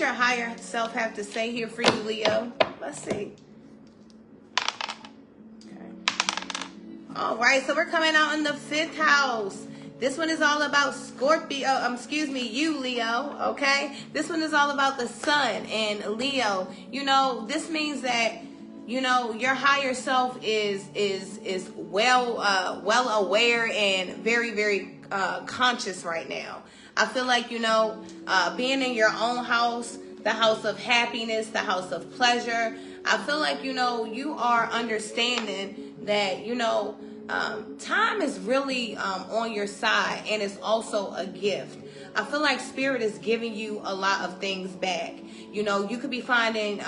your higher self have to say here for you, Leo? Let's see. All right, so we're coming out in the 5th house. This one is all about Scorpio, excuse me, you, Leo, okay? This one is all about the sun and Leo. You know, this means that, you know, your higher self is well aware and very, very conscious right now. I feel like, you know, being in your own house, the house of happiness, the house of pleasure, I feel like, you know, you are understanding that, you know, time is really on your side, and it's also a gift. I feel like Spirit is giving you a lot of things back. You know, you could be finding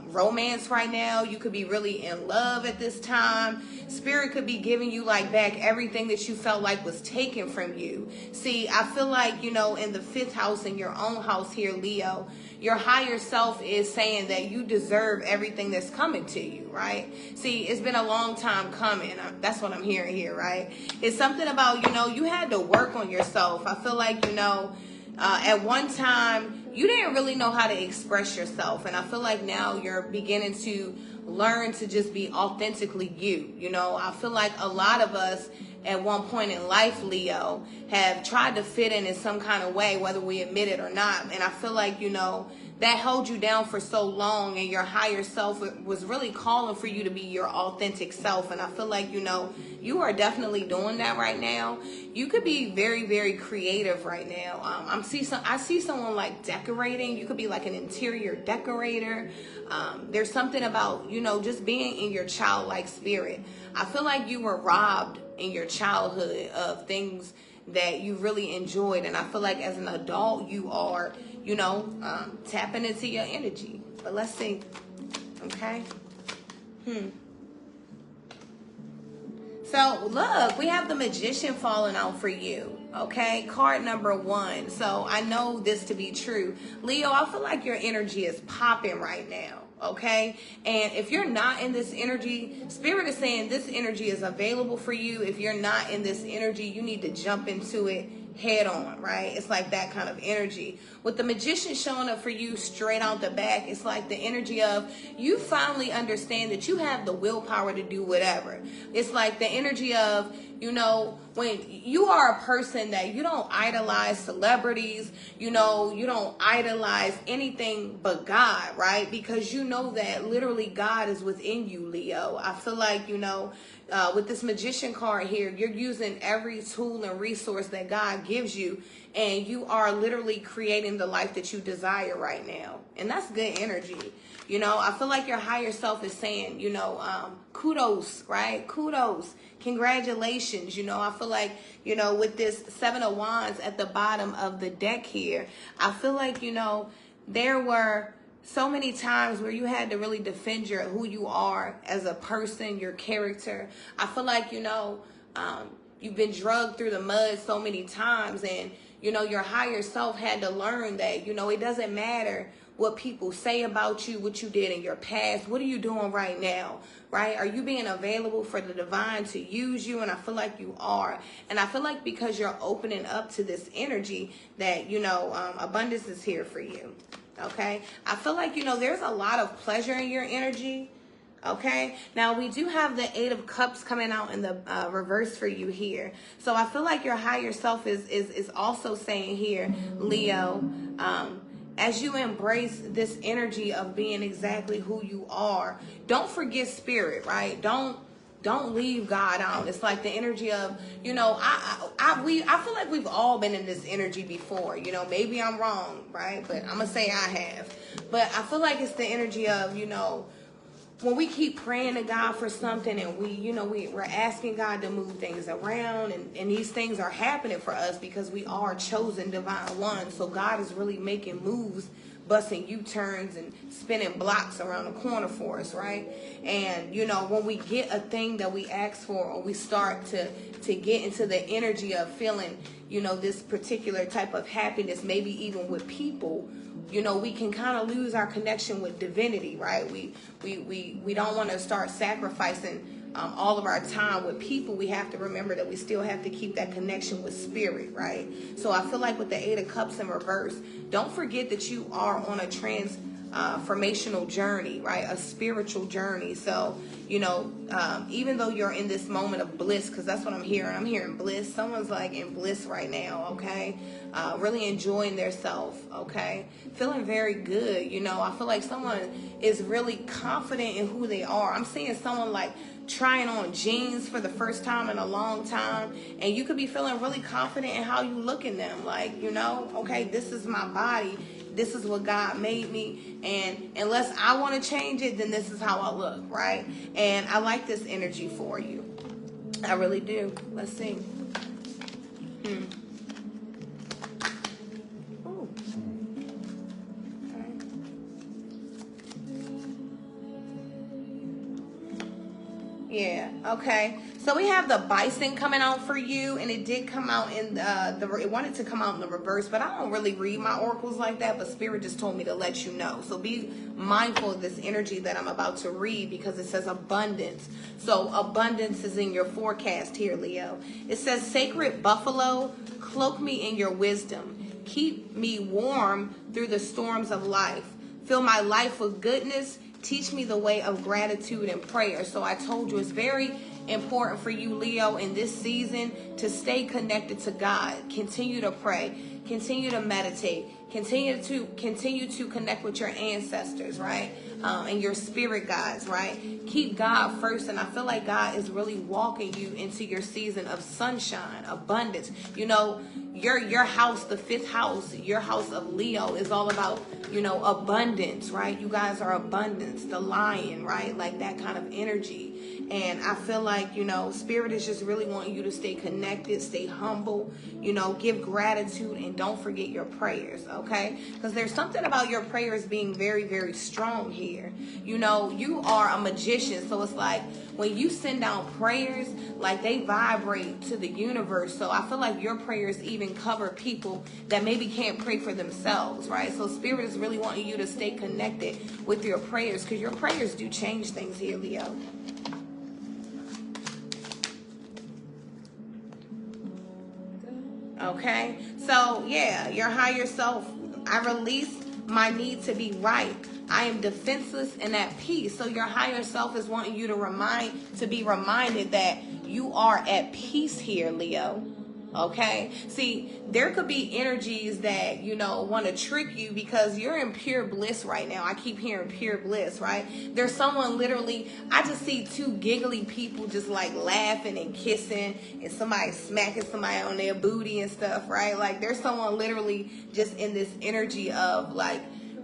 romance right now. You could be really in love at this time. Spirit could be giving you like back everything that you felt like was taken from you. See, I feel like, you know, in the 5th house, in your own house here, Leo, your higher self is saying that you deserve everything that's coming to you, right? See, it's been a long time coming. That's what I'm hearing here, right? It's something about, you know, you had to work on yourself. I feel like, you know, at one time, you didn't really know how to express yourself. And I feel like now you're beginning to learn to just be authentically you. You know, I feel like a lot of us at one point in life, Leo, have tried to fit in some kind of way, whether we admit it or not. And I feel like, you know, that held you down for so long, and your higher self was really calling for you to be your authentic self. And I feel like, you know, you are definitely doing that right now. You could be very, very creative right now. I see someone like decorating. You could be like an interior decorator. There's something about, you know, just being in your childlike spirit. I feel like you were robbed in your childhood of things that you really enjoyed, and I feel like as an adult you are, you know, tapping into your energy. But let's see. Okay. So look, we have the Magician falling out for you. Okay, card number 1. So I know this to be true, Leo. I feel like your energy is popping right now. Okay, and if you're not in this energy, Spirit is saying this energy is available for you. If you're not in this energy, you need to jump into it head on, right? It's like that kind of energy. With the Magician showing up for you straight out the back, it's like the energy of you finally understand that you have the willpower to do whatever. It's like the energy of, you know, when you are a person that you don't idolize celebrities, you know, you don't idolize anything but God, right? Because you know that literally God is within you, Leo. I feel like, you know, with this Magician card here, you're using every tool and resource that God gives you, and you are literally creating the life that you desire right now. And that's good energy. You know, I feel like your higher self is saying, you know, kudos, right? Kudos. Congratulations. You know, I feel like, you know, with this 7 of Wands at the bottom of the deck here, I feel like, you know, there were so many times where you had to really defend who you are as a person, your character. I feel like, you know, you've been drugged through the mud so many times, and, you know, your higher self had to learn that, you know, it doesn't matter what people say about you, what you did in your past. What are you doing right now, right? Are you being available for the divine to use you? And I feel like you are. And I feel like because you're opening up to this energy that, you know, abundance is here for you. Okay, I feel like, you know, there's a lot of pleasure in your energy. Okay, now we do have the 8 of Cups coming out in the reverse for you here. So I feel like your higher self is also saying here, Leo, as you embrace this energy of being exactly who you are, don't forget Spirit, right? Don't leave God out. It's like the energy of, you know, I feel like we've all been in this energy before. You know, maybe I'm wrong, right? But I'm gonna say I have. But I feel like it's the energy of, you know, when we keep praying to God for something, and we, you know, we're asking God to move things around, and these things are happening for us because we are chosen divine ones. So God is really making moves, busting U-turns and spinning blocks around the corner for us, right? And, you know, when we get a thing that we ask for, or we start to get into the energy of feeling, you know, this particular type of happiness, maybe even with people, you know, we can kind of lose our connection with divinity, right? We don't want to start sacrificing all of our time with people, we have to remember that we still have to keep that connection with spirit, right? So I feel like with the Eight of Cups in reverse, don't forget that you are on a transformational journey, right? A spiritual journey. So, you know, even though you're in this moment of bliss, because that's what I'm hearing. I'm hearing bliss. Someone's like in bliss right now, okay? Really enjoying their self, okay? Feeling very good, you know. I feel like someone is really confident in who they are. I'm seeing someone like trying on jeans for the first time in a long time, and you could be feeling really confident in how you look in them. Like, you know, okay, this is my body. This is what God made me, and unless I want to change it, then this is how I look, right? And I like this energy for you. I really do. Let's see. Ooh. Okay. Yeah, okay. So we have the Bison coming out for you, and it did come out in it wanted to come out in the reverse, but I don't really read my oracles like that, but Spirit just told me to let you know. So be mindful of this energy that I'm about to read, because it says abundance. So abundance is in your forecast here, Leo. It says, sacred buffalo, cloak me in your wisdom. Keep me warm through the storms of life. Fill my life with goodness. Teach me the way of gratitude and prayer. So I told you it's very important for you, Leo, in this season to stay connected to God. Continue to pray. Continue to meditate. Continue to connect with your ancestors, right? And your spirit guides, right? Keep God first. And I feel like God is really walking you into your season of sunshine, abundance. You know, your house, the fifth house, your house of Leo is all about, you know, abundance, right? You guys are abundance, the lion, right? Like that kind of energy. And I feel like, you know, Spirit is just really wanting you to stay connected, stay humble, you know, give gratitude, and don't forget your prayers, okay? Because there's something about your prayers being very, very strong here. You know, you are a magician, so it's like when you send out prayers, like they vibrate to the universe. So I feel like your prayers even cover people that maybe can't pray for themselves, right? So Spirit is really wanting you to stay connected with your prayers, because your prayers do change things here, Leo. Okay, so yeah, your higher self, I release my need to be right. I am defenseless and at peace. So your higher self is wanting you to be reminded that you are at peace here, Leo. Okay, see, there could be energies that, you know, want to trick you because you're in pure bliss right now. I keep hearing pure bliss, right? There's someone literally, I just see two giggly people just like laughing and kissing, and somebody smacking somebody on their booty and stuff, right? Like there's someone literally just in this energy of like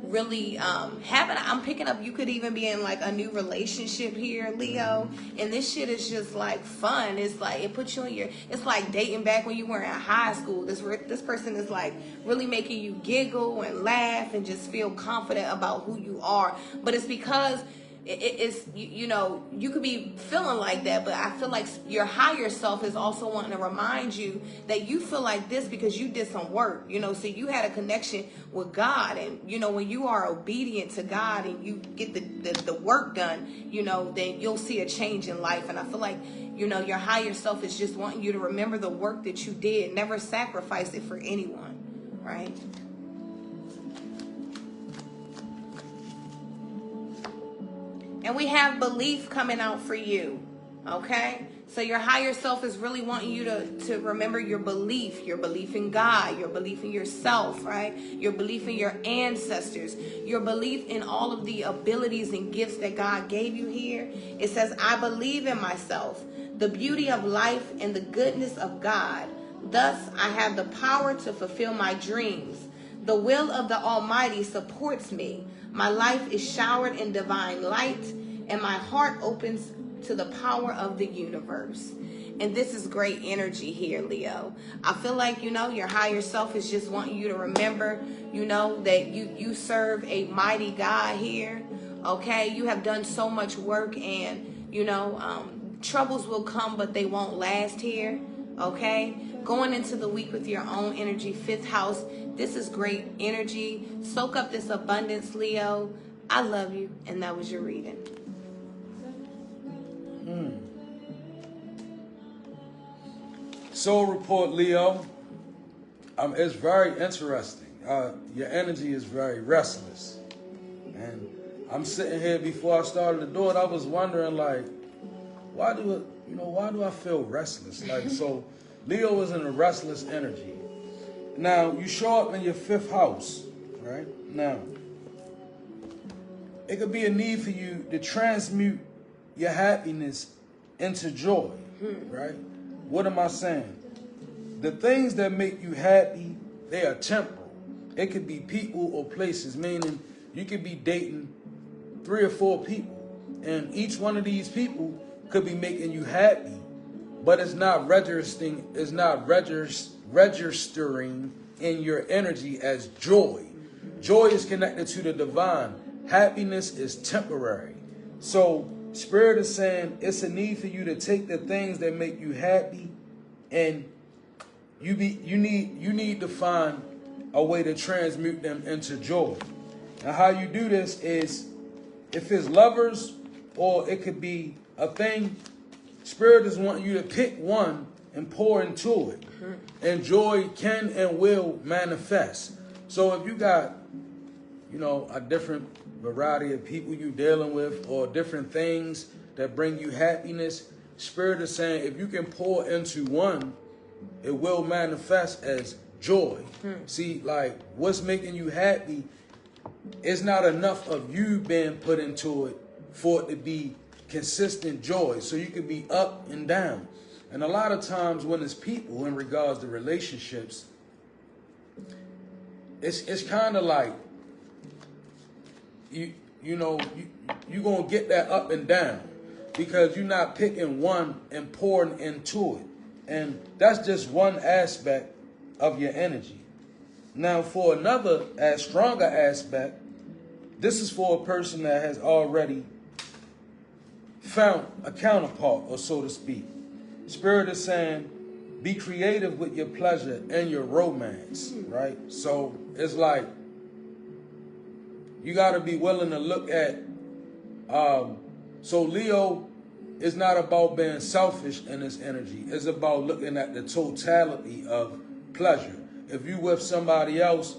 really I'm picking up, you could even be in like a new relationship here, Leo, and this shit is just like fun. It's like it puts you in your, it's like dating back when you were in high school. This person is like really making you giggle and laugh and just feel confident about who you are. But it's because it's, you know, you could be feeling like that, but I feel like your higher self is also wanting to remind you that you feel like this because you did some work, you know. So you had a connection with God, and you know, when you are obedient to God and you get the work done, you know, then you'll see a change in life. And I feel like, you know, your higher self is just wanting you to remember the work that you did. Never sacrifice it for anyone, right? And we have belief coming out for you, okay? So your higher self is really wanting you to remember your belief in God, your belief in yourself, right? Your belief in your ancestors, your belief in all of the abilities and gifts that God gave you here. It says, I believe in myself, the beauty of life and the goodness of God. Thus, I have the power to fulfill my dreams. The will of the Almighty supports me. My life is showered in divine light, and my heart opens to the power of the universe. And this is great energy here, Leo. I feel like, you know, your higher self is just wanting you to remember, you know, that you serve a mighty God here, okay? You have done so much work, and, you know, troubles will come, but they won't last here, okay? Going into the week with your own energy, fifth house. This is great energy. Soak up this abundance, Leo. I love you, and that was your reading. Soul report, Leo. It's very interesting. Your energy is very restless. And I'm sitting here before I started to do it, I was wondering, like, why do I feel restless? Like, so Leo is in a restless energy. Now, you show up in your 5th house, right? Now, it could be a need for you to transmute your happiness into joy, right? What am I saying? The things that make you happy, they are temporal. It could be people or places, meaning you could be dating 3 or 4 people, and each one of these people could be making you happy, but it's not registering in your energy as joy. Joy is connected to the divine. Happiness is temporary. So Spirit is saying it's a need for you to take the things that make you happy, and you need to find a way to transmute them into joy. Now, how you do this is, if it's lovers or it could be a thing, Spirit is wanting you to pick one and pour into it. And joy can and will manifest. So if you got, a different variety of people you're dealing with, or different things that bring you happiness, Spirit is saying if you can pour into one, it will manifest as joy. See, like, what's making you happy is not enough of you being put into it for it to be consistent joy. So you could be up and down. And a lot of times when it's people in regards to relationships, it's kind of like you're going to get that up and down because you're not picking one and pouring into it. And that's just one aspect of your energy. Now, for another stronger aspect, this is for a person that has already found a counterpart, or so to speak. Spirit is saying, be creative with your pleasure and your romance, right? So it's like, you got to be willing to look at, so Leo is not about being selfish in his energy. It's about looking at the totality of pleasure. If you with somebody else,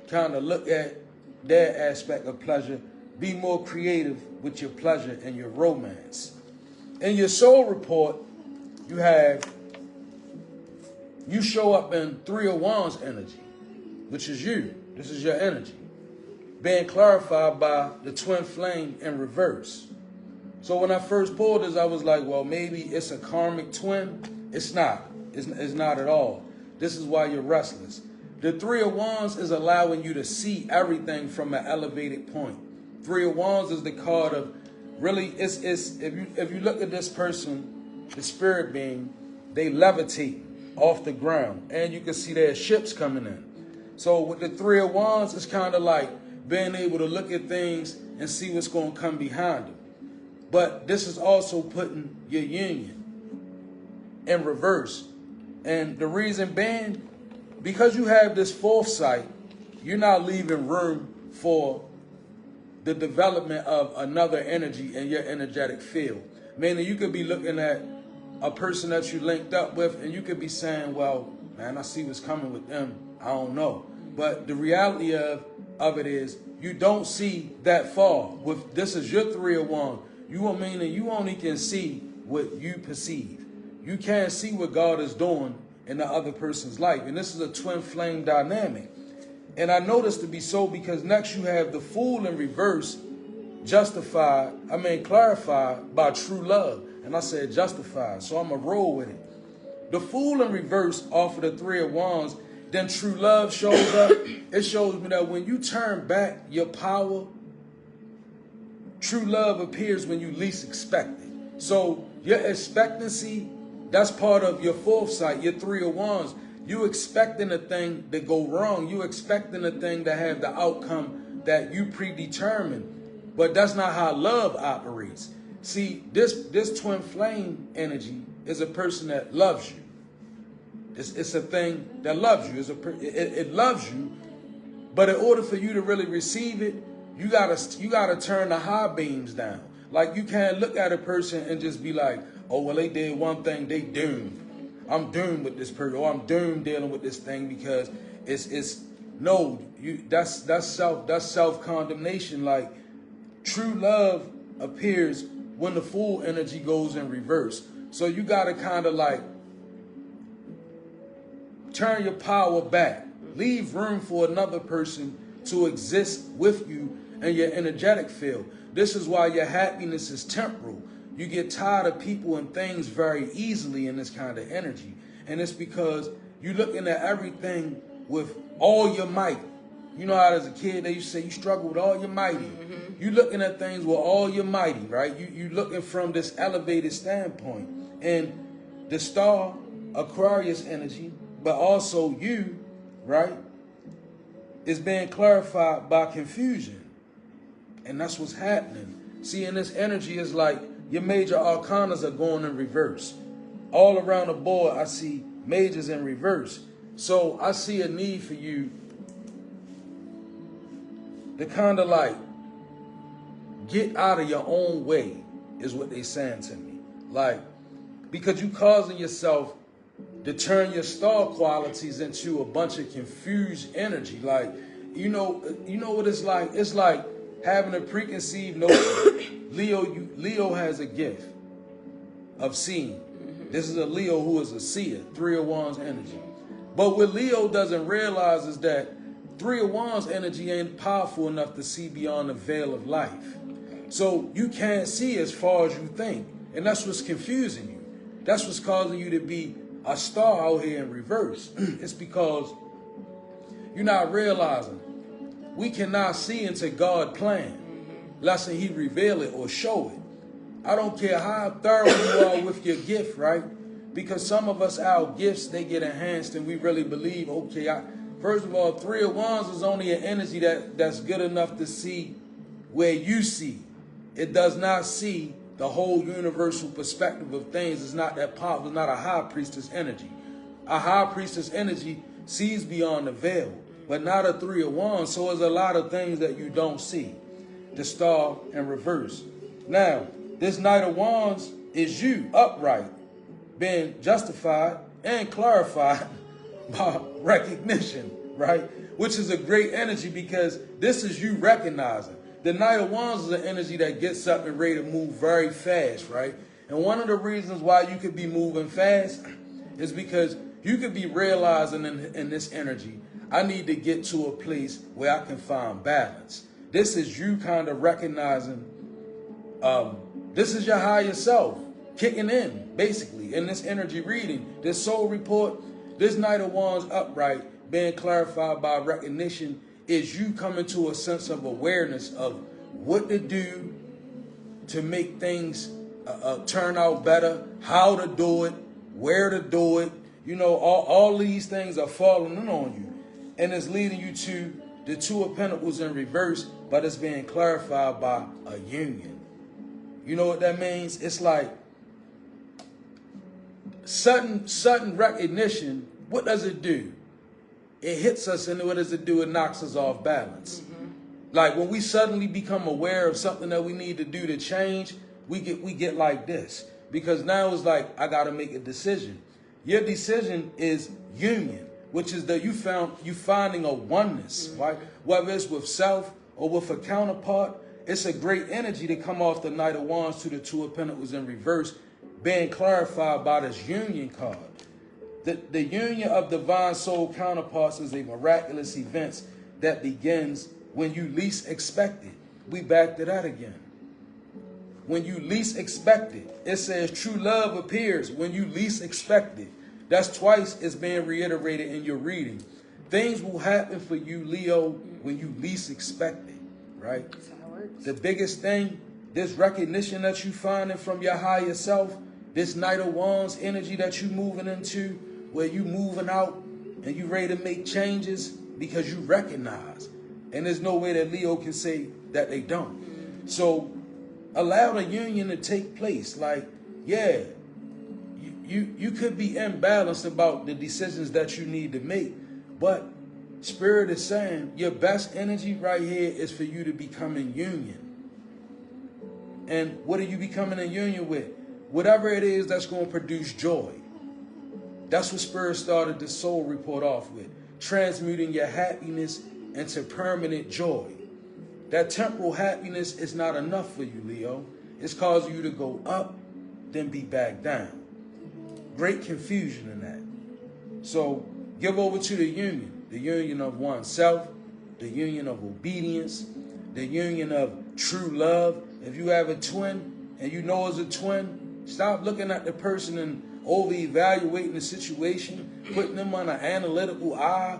kind of look at their aspect of pleasure. Be more creative with your pleasure and your romance. In your soul report, you show up in 3 of Wands energy, which is you. This is your energy, being clarified by the twin flame in reverse. So when I first pulled this, I was like, well, maybe it's a karmic twin. It's not. It's not at all. This is why you're restless. The 3 of Wands is allowing you to see everything from an elevated point. 3 of Wands is the card of really, it's if you look at this person, the spirit being, they levitate off the ground, and you can see their ships coming in. So with the 3 of Wands, it's kind of like being able to look at things and see what's going to come behind them. But this is also putting your union in reverse. And the reason being, because you have this foresight, you're not leaving room for the development of another energy in your energetic field. Meaning you could be looking at a person that you linked up with, and you could be saying, well, man, I see what's coming with them. I don't know. But the reality of it is, you don't see that far. With this is your 3 of Wands. You only can see what you perceive. You can't see what God is doing in the other person's life. And this is a twin flame dynamic. And I know this to be so because next you have the Fool in reverse, clarified by true love. And I said justified, so I'm going to roll with it. The Fool in reverse off of the 3 of Wands, then true love shows up. It shows me that when you turn back your power, true love appears when you least expect it. So your expectancy, that's part of your foresight, your 3 of Wands. You expecting a thing to go wrong. You expecting a thing to have the outcome that you predetermined. But that's not how love operates. See, this twin flame energy is a person that loves you. It's a thing that loves you. It loves you. But in order for you to really receive it, you gotta turn the high beams down. Like, you can't look at a person and just be like, oh, well, they did one thing, they doomed. I'm doomed with this person, or I'm doomed dealing with this thing because it's no, that's self condemnation. Like, true love appears when the full energy goes in reverse. So you gotta kind of like turn your power back, leave room for another person to exist with you in your energetic field. This is why your happiness is temporal. You get tired of people and things very easily in this kind of energy. And it's because you're looking at everything with all your might. You know how as a kid they used to say you struggle with all your mighty. Mm-hmm. You looking at things with all your mighty, right? You looking from this elevated standpoint. And the star, Aquarius energy, but also you, right, is being clarified by confusion. And that's what's happening. See, in this energy, it's like your major arcanas are going in reverse. All around the board, I see majors in reverse. So I see a need for you to kind of like get out of your own way, is what they saying to me. Like, because you causing yourself to turn your star qualities into a bunch of confused energy. Like, you know what it's like? It's like having a preconceived notion. Leo has a gift of seeing. This is a Leo who is a seer, 3 of Wands energy. But what Leo doesn't realize is that 3 of Wands energy ain't powerful enough to see beyond the veil of life. So you can't see as far as you think. And that's what's confusing you. That's what's causing you to be a star out here in reverse. It's because you're not realizing we cannot see into God's plan unless He reveal it or show it. I don't care how thorough you are with your gift, right? Because some of us, our gifts, they get enhanced and we really believe, okay, first of all, 3 of Wands is only an energy that's good enough to see where you see. It does not see the whole universal perspective of things. It's not that powerful. It's not a high priestess energy. A high priestess energy sees beyond the veil, but not a 3 of Wands. So there's a lot of things that you don't see. The star in reverse. Now, this Knight of Wands is you, upright, being justified and clarified by recognition, right? Which is a great energy because this is you recognizing. The Knight of Wands is an energy that gets up and ready to move very fast, right? And one of the reasons why you could be moving fast is because you could be realizing in this energy, I need to get to a place where I can find balance. This is you kind of recognizing, this is your higher self kicking in, basically, in this energy reading. This soul report, this Knight of Wands upright, being clarified by recognition, is you coming to a sense of awareness of what to do to make things turn out better, how to do it, where to do it. You know, all these things are falling in on you. And it's leading you to the 2 of Pentacles in reverse, but it's being clarified by a union. You know what that means? It's like sudden recognition. What does it do? It hits us, and what does it do? It knocks us off balance. Like when we suddenly become aware of something that we need to do to change, we get like this. Because now it's like, I got to make a decision. Your decision is union, which is that you finding a oneness, right? Whether it's with self or with a counterpart, it's a great energy to come off the Knight of Wands to the 2 of Pentacles in reverse, being clarified by this union card. The union of divine soul counterparts is a miraculous event that begins when you least expect it. We back to that again. When you least expect it. It says true love appears when you least expect it. That's twice it's being reiterated in your reading. Things will happen for you, Leo, when you least expect it, right? That's how it works. The biggest thing, this recognition that you finding from your higher self, this Knight of Wands energy that you moving into, where you moving out and you ready to make changes because you recognize. And there's no way that Leo can say that they don't. So allow the union to take place. Like, yeah, you could be imbalanced about the decisions that you need to make, but Spirit is saying your best energy right here is for you to become in union. And what are you becoming in union with? Whatever it is that's going to produce joy. That's what Spirit started the soul report off with. Transmuting your happiness into permanent joy. That temporal happiness is not enough for you, Leo. It's causing you to go up, then be back down. Great confusion in that. So give over to the union of oneself, the union of obedience, the union of true love. If you have a twin and you know it's a twin, stop looking at the person and over-evaluating the situation, putting them on an analytical eye.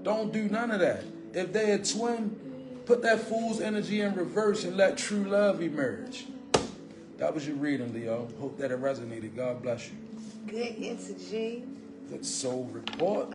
Don't do none of that. If they're a twin, put that fool's energy in reverse and let true love emerge. That was your reading, Leo. Hope that it resonated. God bless you. Good energy. Good soul report.